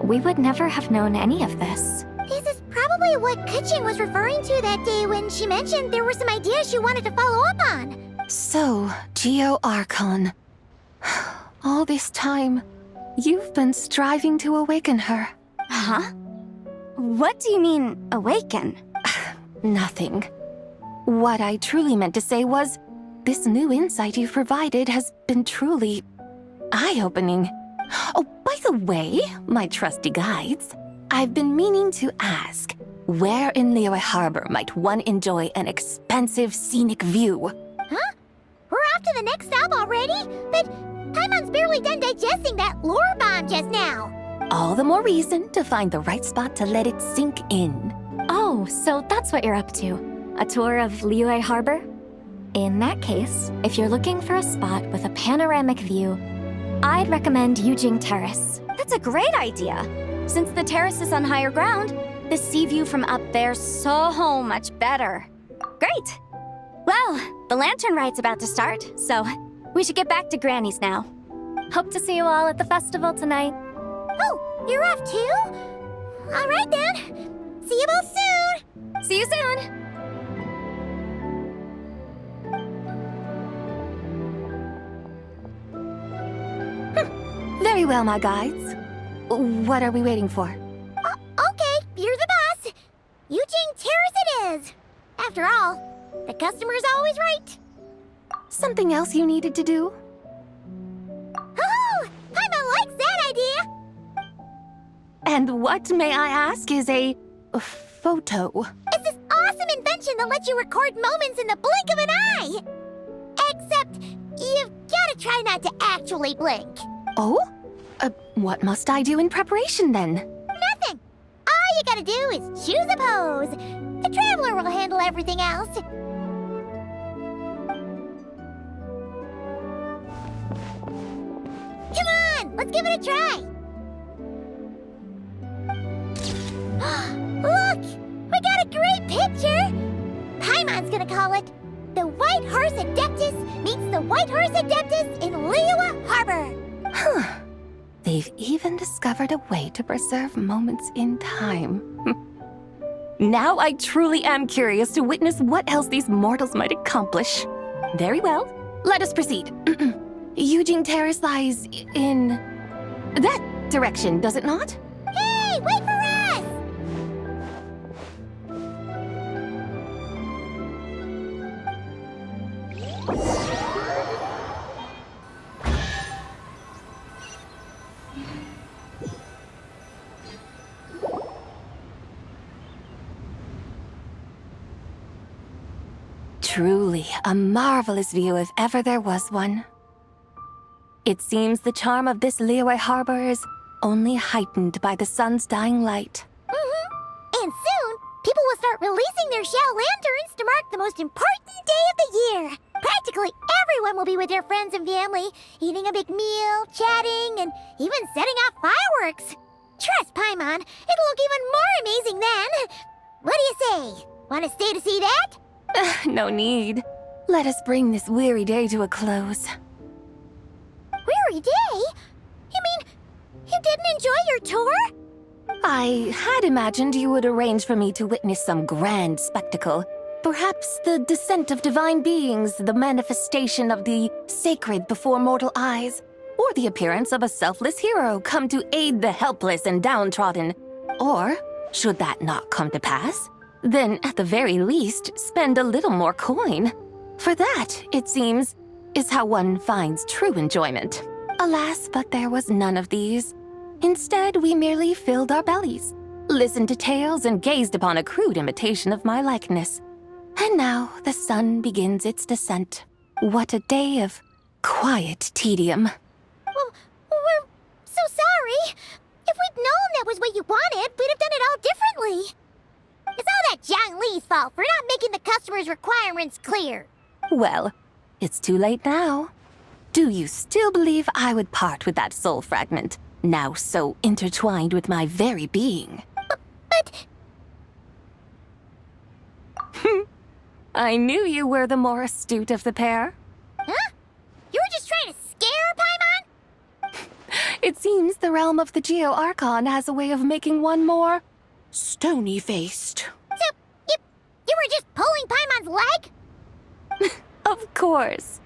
we would never have known any of this. This is probably what Kaching was referring to that day when she mentioned there were some ideas she wanted to follow up on. So, Geo Archon. All this time, you've been striving to awaken her. Huh? What do you mean, awaken? Nothing. What I truly meant to say was, this new insight you've provided has been truly eye-opening. Oh, by the way, my trusty guides, I've been meaning to ask, where in Liyue Harbor might one enjoy an expansive scenic view? Huh? We're off to the next stop already? But Paimon's barely done digesting that lore bomb just now. All the more reason to find the right spot to let it sink in. Oh, so that's what you're up to. A tour of Liyue Harbor? In that case, if you're looking for a spot with a panoramic view, I'd recommend Yujing Terrace. That's a great idea. Since the terrace is on higher ground, the sea view from up there's so much better. Great! Well, the lantern ride's about to start, so we should get back to Granny's now. Hope to see you all at the festival tonight. Oh, you're off too? All right then. See you both soon. See you soon! Very well, my guides. What are we waiting for? Okay, you're the boss. Yujing Terrace it is. After all, the customer's always right. Something else you needed to do? Oh, Paimon likes that idea. And what, may I ask, is a photo? It's this awesome invention that lets you record moments in the blink of an eye. Except, you've gotta try not to actually blink. Oh? What must I do in preparation then? Nothing. All you gotta do is choose a pose. The Traveler will handle everything else. Come on, let's give it a try. Look, we got a great picture. Paimon's gonna call it The White Horse Adeptus Meets the White Horse Adeptus in Liyue Harbor. Huh. They've even discovered a way to preserve moments in time. Now I truly am curious to witness what else these mortals might accomplish. Very well, let us proceed. Eugene Terrace lies in that direction, does it not? Hey, wait for us! Truly a marvelous view if ever there was one. It seems the charm of this Liyue harbor is only heightened by the sun's dying light. And soon, people will start releasing their Xiao lanterns to mark the most important day of the year. Practically everyone will be with their friends and family, eating a big meal, chatting, and even setting off fireworks. Trust Paimon, it'll look even more amazing then. What do you say? Want to stay to see that? No need. Let us bring this weary day to a close. Weary day? You mean you didn't enjoy your tour? I had imagined you would arrange for me to witness some grand spectacle. Perhaps the descent of divine beings, the manifestation of the sacred before mortal eyes, or the appearance of a selfless hero come to aid the helpless and downtrodden. Or, should that not come to pass, then at the very least spend a little more coin. For that, it seems, is how one finds true enjoyment. Alas, but there was none of these. Instead, we merely filled our bellies, listened to tales, and gazed upon a crude imitation of my likeness. And now the sun begins its descent. What a day of quiet tedium. Well, we're so sorry. If we'd known that was what you wanted, we'd have done it all differently. It's all that Zhang Li's fault for not making the customer's requirements clear. Well, it's too late now. Do you still believe I would part with that soul fragment, now so intertwined with my very being? But... I knew you were the more astute of the pair. Huh? You were just trying to scare Paimon? It seems the realm of the Geo-Archon has a way of making one more stony-faced. So, you were just pulling Paimon's leg? Of course.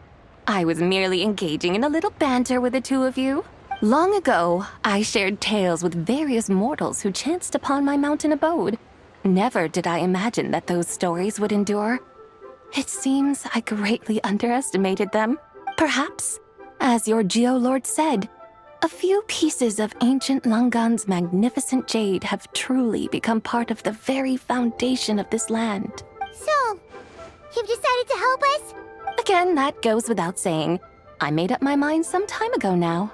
I was merely engaging in a little banter with the two of you. Long ago, I shared tales with various mortals who chanced upon my mountain abode. Never did I imagine that those stories would endure. It seems I greatly underestimated them. Perhaps, as your Geolord said, a few pieces of ancient Langan's magnificent jade have truly become part of the very foundation of this land. So, you've decided to help us? Again, that goes without saying. I made up my mind some time ago now.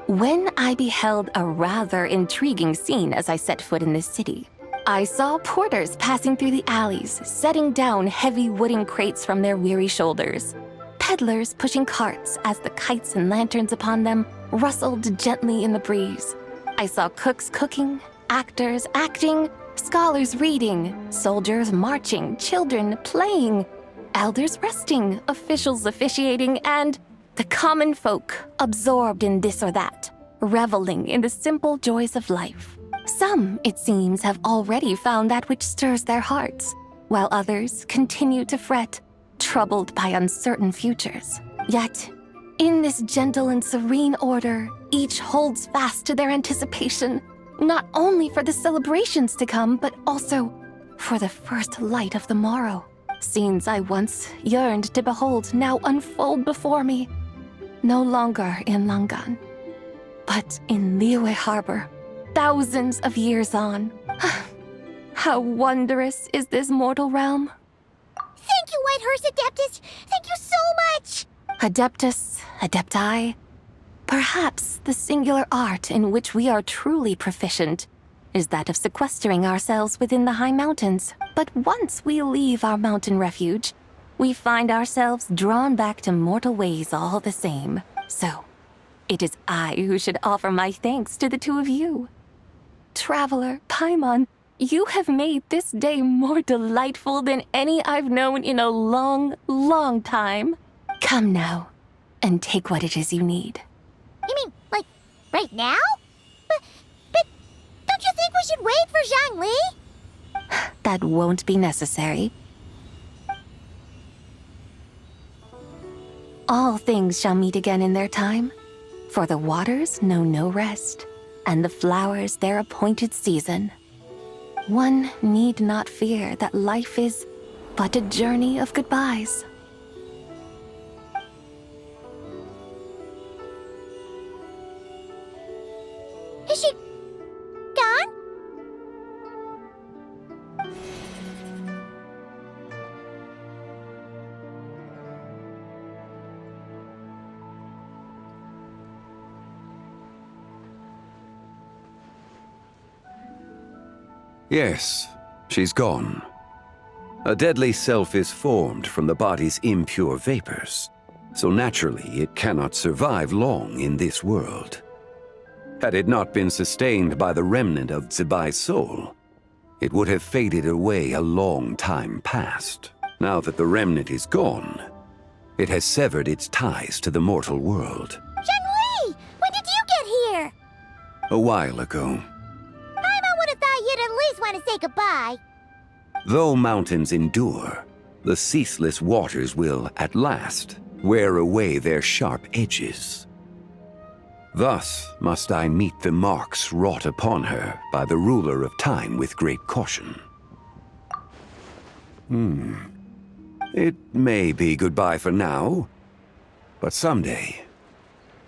When I beheld a rather intriguing scene as I set foot in this city, I saw porters passing through the alleys, setting down heavy wooden crates from their weary shoulders. Peddlers pushing carts as the kites and lanterns upon them rustled gently in the breeze. I saw cooks cooking, actors acting, scholars reading, soldiers marching, children playing, elders resting, officials officiating, and the common folk absorbed in this or that, reveling in the simple joys of life. Some, it seems, have already found that which stirs their hearts, while others continue to fret, troubled by uncertain futures. Yet, in this gentle and serene order, each holds fast to their anticipation, not only for the celebrations to come, but also for the first light of the morrow. Scenes I once yearned to behold now unfold before me, no longer in Langan, but in Liyue Harbor, thousands of years on. How wondrous is this mortal realm! Thank you, Whitehurst Adeptus! Thank you so much! Adeptus, Adepti, perhaps the singular art in which we are truly proficient is that of sequestering ourselves within the high mountains. But once we leave our mountain refuge, we find ourselves drawn back to mortal ways all the same. So, it is I who should offer my thanks to the two of you. Traveler, Paimon, you have made this day more delightful than any I've known in a long, long time. Come now, and take what it is you need. You mean, like, Right now? But don't you think we should wait for Zhangli? That won't be necessary. All things shall meet again in their time, for the waters know no rest, and the flowers their appointed season. One need not fear that life is but a journey of goodbyes. Is she gone? Yes, she's gone. A deadly self is formed from the body's impure vapors, so naturally it cannot survive long in this world. Had it not been sustained by the remnant of Zibai's soul, it would have faded away a long time past. Now that the remnant is gone, it has severed its ties to the mortal world. Zhangli! When did you get here? A while ago. Paimon would have thought you'd at least want to say goodbye. Though mountains endure, the ceaseless waters will, at last, wear away their sharp edges. Thus must I meet the marks wrought upon her by the ruler of time with great caution. It may be goodbye for now, but someday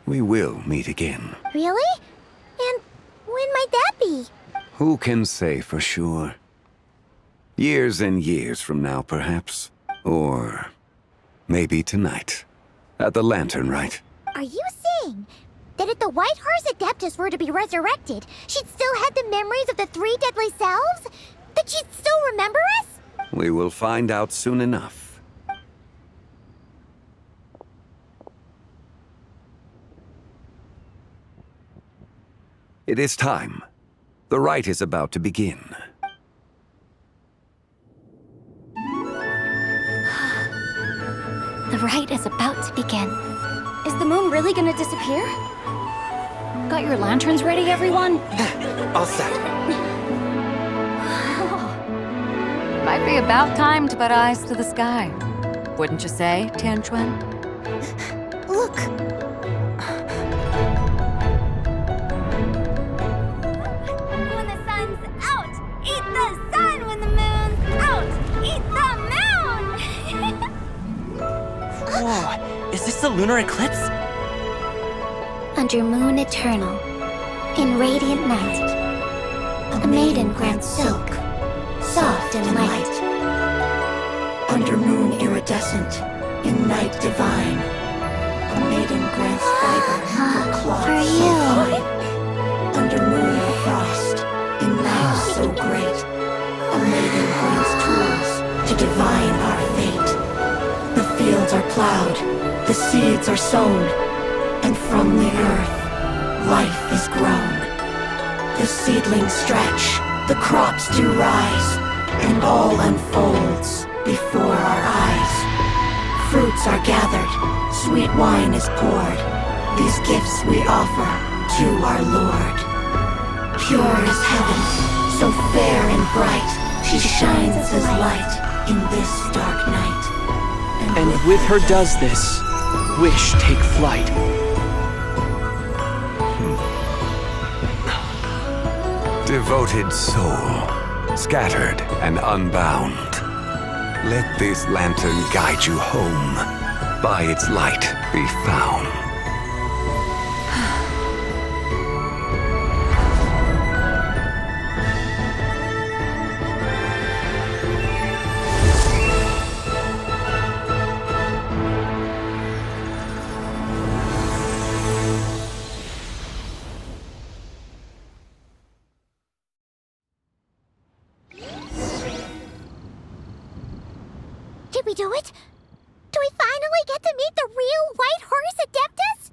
we will meet again. Really? And when might that be? Who can say for sure? Years and years from now, perhaps. Or maybe tonight, at the Lantern Rite. Are you saying that if the White Horse Adeptus were to be resurrected, she'd still have the memories of the three deadly selves? That she'd still remember us? We will find out soon enough. It is time. The rite is about to begin. The rite is about to begin. Is the moon really gonna disappear? Got your lanterns ready, everyone? All set. Might be about time to put eyes to the sky. Wouldn't you say, Tianchuan? Look! When the sun's out, eat the sun. When the moon's out, eat the moon. Whoa, is this the lunar eclipse? Under moon eternal, in radiant night, a maiden grants silk, soft and light. Under moon iridescent, in night divine, a maiden grants fiber for cloth For so you. fine. Under moon of frost, in night so great, a maiden grants tools to divine our fate. The fields are plowed, the seeds are sown, and from the earth, life is grown. The seedlings stretch, the crops do rise, and all unfolds before our eyes. Fruits are gathered, sweet wine is poured. These gifts we offer to our Lord. Pure is heaven, so fair and bright, she shines as light in this dark night. And with her does this, wish take flight. Devoted soul, scattered and unbound. Let this lantern guide you home. By its light be found. Did we do it? Do we finally get to meet the real White Horse Adeptus?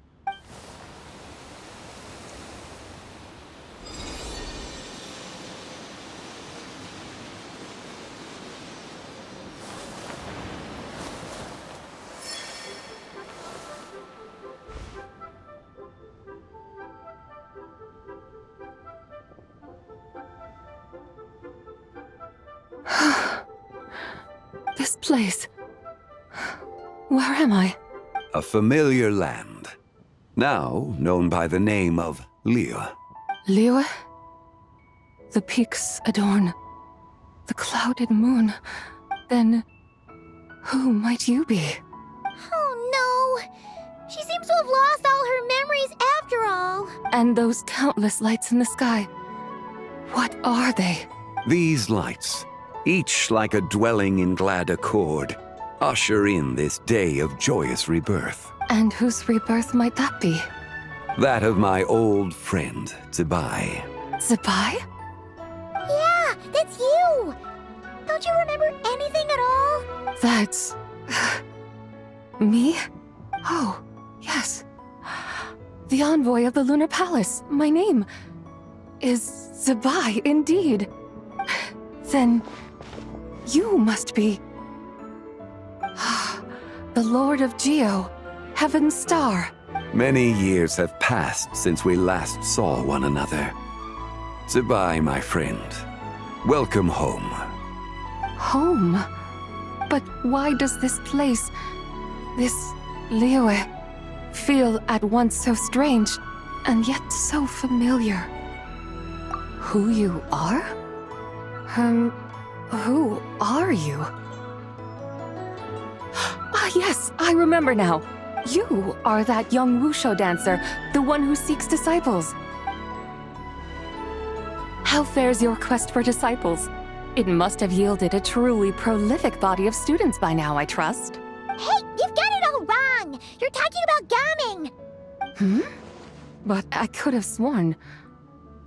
place? Where am I? A familiar land, now known by the name of Liyue. Liyue? The peaks adorn the clouded moon. Then, who might you be? Oh no! She seems to have lost all her memories after all. And those countless lights in the sky, what are they? These lights, each like a dwelling in glad accord, usher in this day of joyous rebirth. And whose rebirth might that be? That of my old friend, Zibai. Zibai? Yeah, that's you! Don't you remember anything at all? That's... me? Oh, yes. The envoy of the Lunar Palace. My name is Zibai, indeed. Then you must be... the Lord of Geo, Heaven's Star. Many years have passed since we last saw one another. Zibai, my friend. Welcome home. Home? But why does this place, this Liyue, feel at once so strange and yet so familiar? Who you are? Who are you? Ah, yes, I remember now. You are that young wushu dancer, the one who seeks disciples. How fares your quest for disciples? It must have yielded a truly prolific body of students by now, I trust. Hey, you've got it all wrong! You're talking about Gaming! But I could have sworn...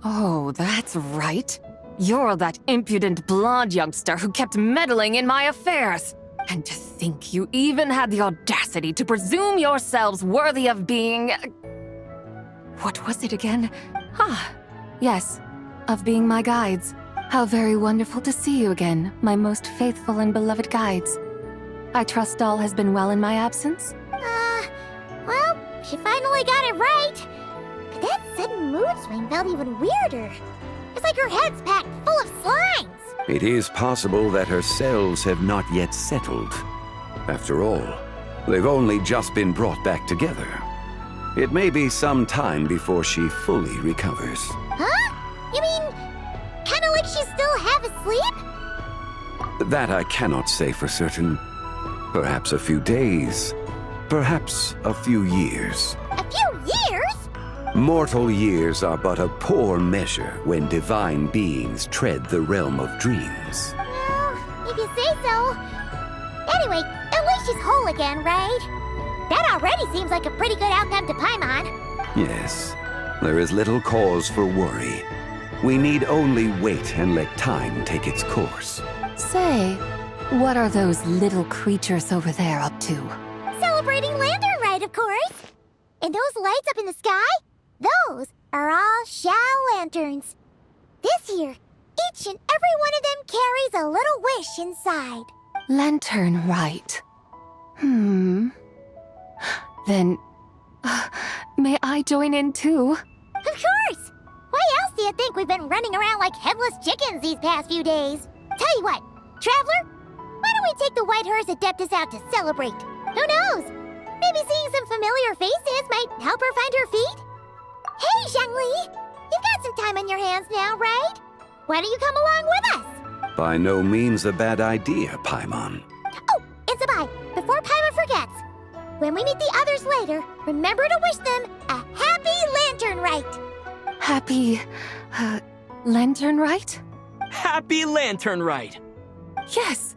Oh, that's right. You're that impudent blonde youngster who kept meddling in my affairs. And to think you even had the audacity to presume yourselves worthy of being... What was it again? Ah, yes, of being my guides. How very wonderful to see you again, my most faithful and beloved guides. I trust all has been well in my absence? Well, she finally got it right. But that sudden mood swing felt even weirder. It's like her head's packed full of slimes. It is possible that her cells have not yet settled. After all, they've only just been brought back together. It may be some time before she fully recovers. Huh? You mean, kinda like she's still half asleep? That I cannot say for certain. Perhaps a few days. Perhaps a few years. A few years? Mortal years are but a poor measure when divine beings tread the realm of dreams. Well, if you say so. Anyway, at least she's whole again, right? That already seems like a pretty good outcome to Paimon. Yes, there is little cause for worry. We need only wait and let time take its course. Say, what are those little creatures over there up to? Celebrating Lantern Rite, of course. And those lights up in the sky? Those are all Xiao lanterns. This year, each and every one of them carries a little wish inside. Lantern Rite. Then, may I join in too? Of course! Why else do you think we've been running around like headless chickens these past few days? Tell you what, Traveler, why don't we take the White Hearse Adeptus out to celebrate? Who knows? Maybe seeing some familiar faces might help her find her feet? Hey, Zhangli! You've got some time on your hands now, right? Why don't you come along with us? By no means a bad idea, Paimon. Oh, and Zibai, before Paimon forgets, when we meet the others later, remember to wish them a happy Lantern Rite! Happy... Lantern Rite? Happy Lantern Rite! Yes!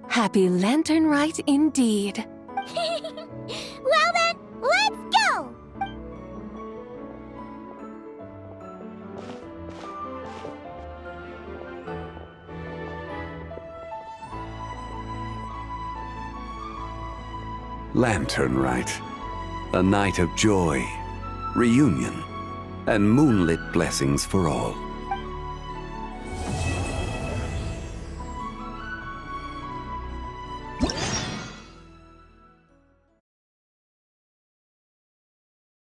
Happy Lantern Rite indeed. Well then, let's go! Lantern Rite. A night of joy, reunion, and moonlit blessings for all.